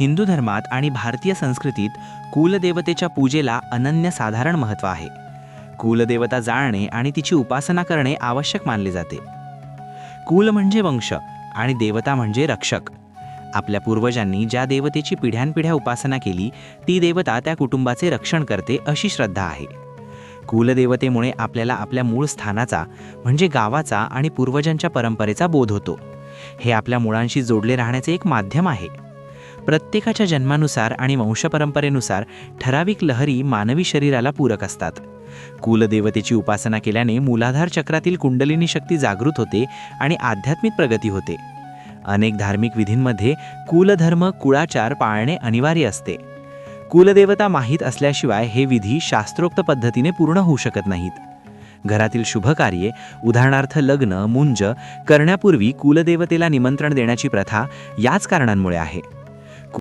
हिंदू धर्मात आणि भारतीय संस्कृतीत कुलदेवतेच्या पूजेला अनन्यसाधारण महत्त्व आहे. कुलदेवता जाणणे आणि तिची उपासना करणे आवश्यक मानले जाते. कुल म्हणजे वंश आणि देवता म्हणजे रक्षक. आपल्या पूर्वजांनी ज्या देवतेची पिढ्यानपिढ्या उपासना केली ती देवता त्या कुटुंबाचे रक्षण करते अशी श्रद्धा आहे. कुलदेवतेमुळे आपल्याला आपल्या मूळ स्थानाचा म्हणजे गावाचा आणि पूर्वजांच्या परंपरेचा बोध होतो. हे आपल्या मुळांशी जोडले राहण्याचे एक माध्यम आहे. प्रत्येकाच्या जन्मानुसार आणि वंशपरंपरेनुसार ठराविक लहरी मानवी शरीराला पूरक असतात. कुलदेवतेची उपासना केल्याने मूलाधार चक्रातील कुंडलिनी शक्ती जागृत होते आणि आध्यात्मिक प्रगती होते. अनेक धार्मिक विधींमध्ये कुलधर्म कुळाचार पाळणे अनिवार्य असते. कुलदेवता माहीत असल्याशिवाय हे विधी शास्त्रोक्त पद्धतीने पूर्ण होऊ शकत नाहीत. घरातील शुभकार्ये उदाहरणार्थ लग्न मुंज करण्यापूर्वी कुलदेवतेला निमंत्रण देण्याची प्रथा याच कारणांमुळे आहे.